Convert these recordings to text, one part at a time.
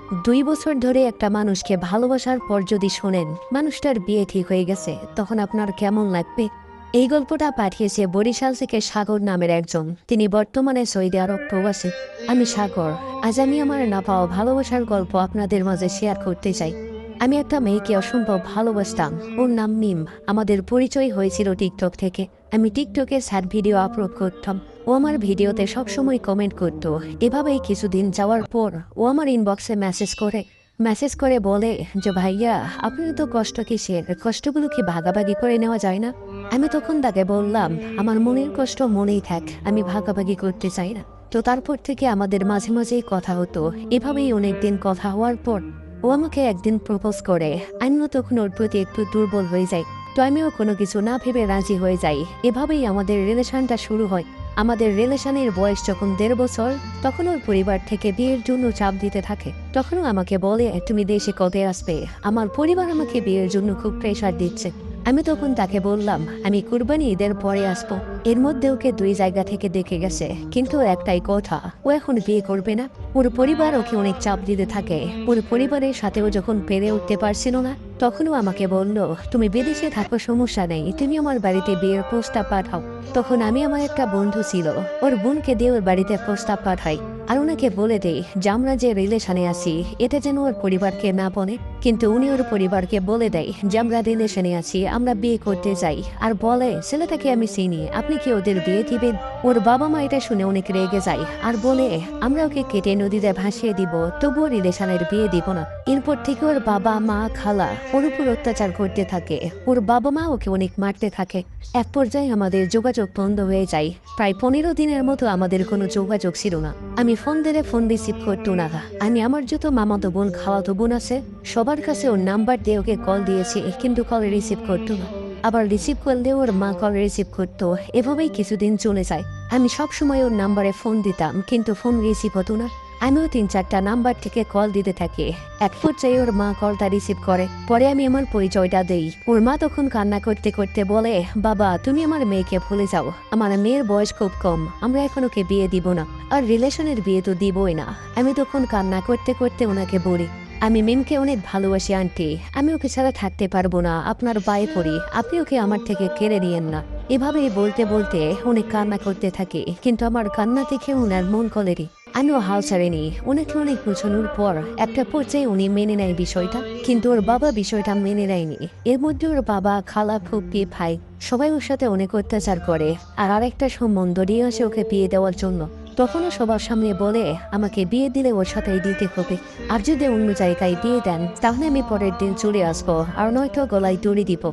2 বছর ধরে একটা মানুষকে ভালোবাসার পর যদি শোনেন মানুষটার বিয়ে ঠিক হয়ে গেছে, তখন আপনার কেমন লাগবে? এই গল্পটা পাঠিয়েছে বরিশাল থেকে সাগর নামের একজন। তিনি বর্তমানে সৌদি আরব প্রবাসী। আমি সাগর। আজ আমি আমার না পাওয়া ভালোবাসার গল্প আপনাদের মাঝে শেয়ার করতে চাই। আমি একটা মেয়েকে অসম্ভব ভালোবাসতাম। ওর নাম মিম। আমাদের পরিচয় হয়েছিল টিকটক থেকে। আমি টিকটকে স্যাড ভিডিও আপলোড করতাম। ও আমার ভিডিওতে সবসময় কমেন্ট করত। এভাবেই কিছুদিন যাওয়ার পর ও আমার ইনবক্সে মেসেজ করে বলে যে ভাইয়া, আপনার তো কষ্ট কিসের, কষ্টগুলো কি ভাগাভাগি করে নেওয়া যায় না? আমি তখন তাকে বললাম, আমার মনের কষ্ট মনেই থাক, আমি ভাগাভাগি করতে চাই না। তো তারপর থেকে আমাদের মাঝে মাঝেই কথা হতো। এভাবেই অনেকদিন কথা হওয়ার পর ও আমাকে একদিন প্রপোজ করে। আমিও তখন ওর প্রতি একটু দুর্বল হয়ে যাই। তো আমিও কোনো কিছু না ভেবে রাজি হয়ে যাই। এভাবেই আমাদের রিলেশনটা শুরু হয়। আমাদের রিলেশনের বয়স যখন 1.5 বছর, তখন ওর পরিবার থেকে বিয়ের জন্য চাপ দিতে থাকে। তখনও আমাকে বলে, তুমি দেশে কবে আসবে? আমার পরিবার আমাকে বিয়ের জন্য খুব প্রেশার দিচ্ছে। আমি তখন তাকে বললাম, আমি কুরবানি ঈদের পরে আসবো। এর মধ্যে ওকে 2 জায়গা থেকে দেখে গেছে, কিন্তু একটাই কথা, ও এখন বিয়ে করবে না। ওর পরিবার ওকে অনেক চাপ দিতে থাকে। ওর পরিবারের সাথেও যখন পেরে উঠতে পারছিল না, তখনও আমাকে বলল, তুমি বিদেশে থাকো, সমস্যা নেই, তুমি আমার বাড়িতে বিয়ের প্রস্তাব পাঠাও। তখন আমি আমার একটা বন্ধু ছিল, ওর বোনকে দিয়ে ওর বাড়িতে প্রস্তাব পাঠাই। আর ওনাকে বলে দেই যে আমরা যে রিলেশনে আছি এটা যেন ওর পরিবারকে না বলে। কিন্তু উনি ওর পরিবারকে বলে দেয় যে আমরা রিলেশনে আছি, আমরা বিয়ে করতে চাই। আর বলে, ছেলেটাকে আমি চিনি, আপনি কি ওদের বিয়ে দিবেন? ওর বাবা মা এটা শুনে অনেক রেগে যায় আর বলে, আমরা ওকে কেটে নদীতে ভাসিয়ে দিব, তবুও রিলেশনের বিয়ে দিব না। এরপর থেকে ওর বাবা মা খালা ওর উপর অত্যাচার করতে থাকে। ওর বাবা মা ওকে অনেক মারতে থাকে। এক পর্যায়ে আমাদের যোগাযোগ বন্ধ হয়ে যায়। প্রায় 15 দিনের মতো আমাদের কোনো যোগাযোগ ছিল না। আমি ফোন দিলে ফোন রিসিভ করতো না। আমি আমার যত মামাতো বোন খালাতো বোন আছে সবার কাছে ওর নাম্বার দিয়ে ওকে কল দিয়েছি, কিন্তু কল রিসিভ করতো না। আবার রিসিভ করলে ওর মা কল রিসিভ করতো। এভাবেই কিছুদিন চলে যায়। আমি সবসময় ওর নাম্বারে ফোন দিতাম, কিন্তু ফোন রিসিভ হতো না। আমিও 3-4টা নাম্বার থেকে কল দিতে থাকি। এক পর্যায়ে ওর মা কলটা রিসিভ করে। পরে আমি আমার পরিচয়টা দেই। ওর মা তখন কান্না করতে করতে বলে, বাবা, তুমি আমার মেয়েকে ভুলে যাও, আমার মেয়ের বয়স খুব কম, আমরা এখন ওকে বিয়ে দিব না, আর রিলেশনের বিয়ে তো দিবই না। আমি তখন কান্না করতে করতে ওনাকে বলি, আমি মিমকে অনেক ভালোবাসি আন্টি, আমি ওকে ছাড়া থাকতে পারবো না, আপনার পায়ে পড়ি, আপনি ওকে আমার থেকে কেড়ে নিয়েন না। এভাবেই বলতে বলতে অনেক কান্না করতে থাকি, কিন্তু আমার কান্না দেখে ওনার মন কলেরি। আমিও হাল ছাড়িনি। ওনাকে অনেক বোঝানোর পর একটা পর্যায়ে উনি মেনে নেয় বিষয়টা, কিন্তু ওর বাবা বিষয়টা মেনে নেয়নি। এর মধ্যে ওর বাবা, খালা, ফুপি, ভাই সবাই ওর সাথে অনেক অত্যাচার করে। আর আরেকটা সম্বন্ধ নিয়ে আসে ওকে বিয়ে দেওয়ার জন্য। তখনও সবার সামনে বলে, আমাকে বিয়ে দিলে ওর সাথেই দিতে হবে, আর যদি অন্য জায়গায় বিয়ে দেন তাহলে আমি পরের দিন চলে আসবো, আর নয়তো গলায় দড়ি দিব।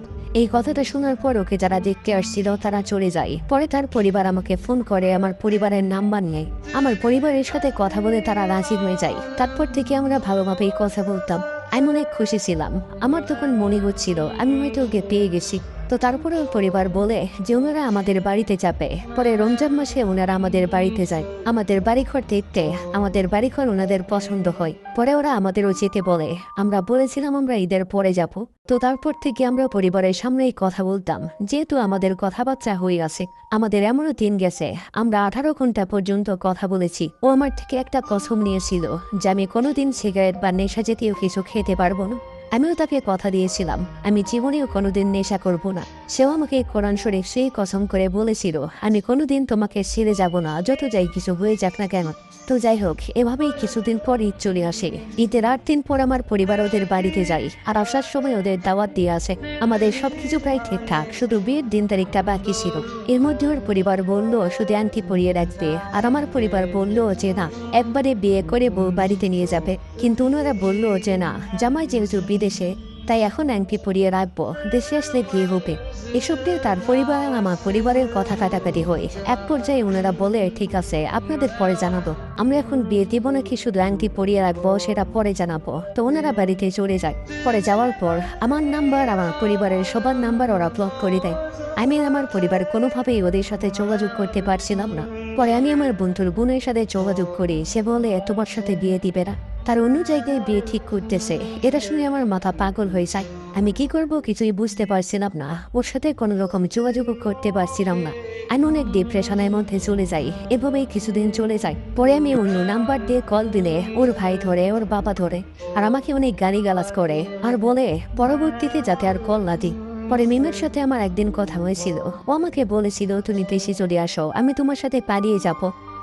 এই কথাটা শোনার পর ওকে যারা দেখতে আসছিল তারা চলে যায়। পরে তার পরিবার আমাকে ফোন করে আমার পরিবারের নাম্বার নেয়। আমার পরিবারের সাথে কথা বলে তারা রাজি হয়ে যায়। তারপর থেকে আমরা ভালোভাবেই কথা বলতাম। আমি অনেক খুশি ছিলাম। আমার তখন মনে হচ্ছিল আমি হয়তো ওকে পেয়ে গেছি। তো তারপরে ওর পরিবার বলে যে ওনারা আমাদের বাড়িতে যাবে। পরে রমজান মাসে ওনারা আমাদের বাড়িতে যায়। আমাদের বাড়িঘর দেখতে আমাদের বাড়িঘর ওনাদের পছন্দ হয়। পরে ওরা আমাদেরও যেতে বলে। আমরা বলেছিলাম আমরা ঈদের পরে যাব। তো তারপর থেকে আমরা পরিবারের সামনেই কথা বলতাম, যেহেতু আমাদের কথাবার্তা হয়ে আছে। আমাদের এমনও দিন গেছে আমরা 18 ঘন্টা পর্যন্ত কথা বলেছি। ও আমার থেকে একটা কসম নিয়েছিল যে আমি কোনোদিন সিগারেট বা নেশা জাতীয় কিছু খেতে পারবো না। আমিও তাকে কথা দিয়েছিলাম আমি জীবনেও কোনোদিন নেশা করব না। সেও আমাকে কোরআন শরীফ সেই কসম করে বলেছিল, আমি কোনোদিন তোমাকে ছেড়ে যাব না, যত যাই কিছু হয়ে যাক না কেন। তো যাই হোক, এভাবেই কিছুদিন পর ঈদ চলে আসে। ঈদের 8 দিন পর আমার পরিবার ওদের বাড়িতে যাই, আর আসার সময় ওদের দাওয়াত দিয়ে আসে। আমাদের সবকিছু প্রায় ঠিকঠাক, শুধু বিয়ের দিন তারিখটা বাকি ছিল। এর মধ্যে ওর পরিবার বলল শুধু আংটি পরিয়ে রাখবে, আর আমার পরিবার বলল যে না, একবারে বিয়ে করে বউ বাড়িতে নিয়ে যাবে। কিন্তু ওনারা বলল যে না, জামাই যেহেতু বিদেশে, তাই এখন আংটি পরিয়ে রাখবো, দেশে আসলে বিয়ে হবে। এসব দিয়ে তার পরিবার আমার পরিবারের কথা কাটাকাটি হয়। এক পর্যায়ে ওনারা বলে, ঠিক আছে, আপনাদের পরে জানাবো, আমরা এখন বিয়ে দিব নাকি শুধু আংটি পরিয়ে রাখবো সেটা পরে জানাবো। তো ওনারা বাড়িতে চলে যায়। পরে যাওয়ার পর আমার নাম্বার, আমার পরিবারের সবার নাম্বার ওরা ব্লক করে দেয়। আমি আমার পরিবার কোনোভাবেই ওদের সাথে যোগাযোগ করতে পারছিলাম না। পরে আমি আমার বন্ধুর বোনের সাথে যোগাযোগ করি। সে বলে তোমার সাথে বিয়ে দিবে না। তার অন্য জায়গায় বিয়ে ঠিক করতেছে। এটা শুনে আমার মাথা পাগল হয়ে যায়। আমি কি করব কিছুই বুঝতে পারছিলাম না। ওর সাথে কোনো রকম যোগাযোগ করতে পারছিলাম না। আমি অনেক ডিপ্রেশনের মধ্যে চলে যাই। এভাবেই কিছুদিন চলে যায়। পরে আমি অন্য নাম্বার দিয়ে কল দিলে ওর ভাই ধরে, ওর বাবা ধরে, আর আমাকে অনেক গালিগালাজ করে আর বলে পরবর্তীতে যাতে আর কল না দিই। পরে মিমের সাথে আমার একদিন কথা হয়েছিল। ও আমাকে বলেছিল তুমি দেশে চলে আসো, আমি তোমার সাথে পালিয়ে যাব।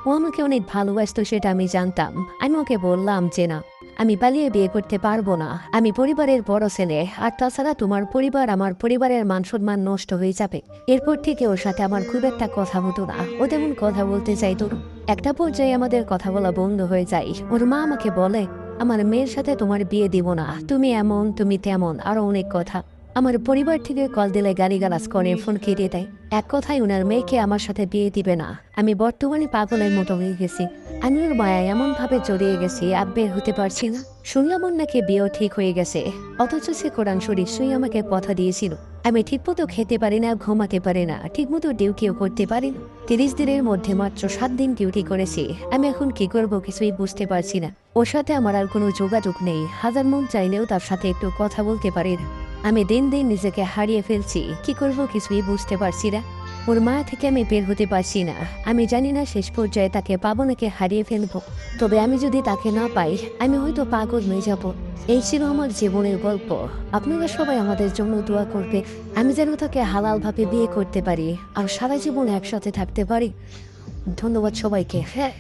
ও আমাকে অনেক ভালোবাসতো, সেটা আমি জানতাম। আমি ওকে বললাম যে না, আমি পালিয়ে বিয়ে করতে পারবো না। আমি পরিবারের বড় ছেলে, আর তাছাড়া তোমার পরিবার আমার পরিবারের মান সম্মান নষ্ট হয়ে যাবে। এরপর থেকে ওর সাথে আমার খুব একটা কথা হতো না। ও তেমন কথা বলতে চাইতো না। একটা পর্যায়ে আমাদের কথা বলা বন্ধ হয়ে যায়। ওর মা আমাকে বলে আমার মেয়ের সাথে তোমার বিয়ে দিব না, তুমি এমন তুমি তেমন, আরো অনেক কথা। আমার পরিবার থেকে কল দিলে গালিগালাজ করে, ফোন কেটে দেয়। এক কথায় ওনার মেয়েকে আমার সাথে বিয়ে দিবে না। আমি বর্তমানে পাগলের মতো হয়ে গেছি। আমি ওর মায়া এমন ভাবে জড়িয়ে গেছি, আর বের হতে পারছি না। শুনলাম ওর নাকি বিয়েও ঠিক হয়ে গেছে, অথচ সে কোরআন শরীফ শুয়ে আমাকে কথা দিয়েছিল। আমি ঠিকমতো খেতে পারি না, ঘুমাতে পারি না, ঠিকমতো ডিউটিও করতে পারি না। 30 দিনের মধ্যে মাত্র 7 দিন ডিউটি করেছি। আমি এখন কি করব কিছুই বুঝতে পারছি না। ওর সাথে আমার আর কোনো যোগাযোগ নেই। হাজার মন চাইলেও তার সাথে একটু কথা বলতে পারি না। আমি দিন দিন নিজেকে হারিয়ে ফেলছি। কি করব কিছুই বুঝতে পারছি না। ওর মা থেকে আমি বের হতে পারছি না। আমি জানি না শেষ পর্যায়ে তাকে পাবো নাকি হারিয়ে ফেলবো। তবে আমি যদি তাকে না পাই, আমি হয়তো পাগল হয়ে যাব। এই ছিল আমার জীবনের গল্প। আপনারা সবাই আমাদের জন্য দোয়া করবে, আমি যেন তাকে হালালভাবে বিয়ে করতে পারি আর সারা জীবন একসাথে থাকতে পারি। ধন্যবাদ সবাইকে। হ্যাঁ।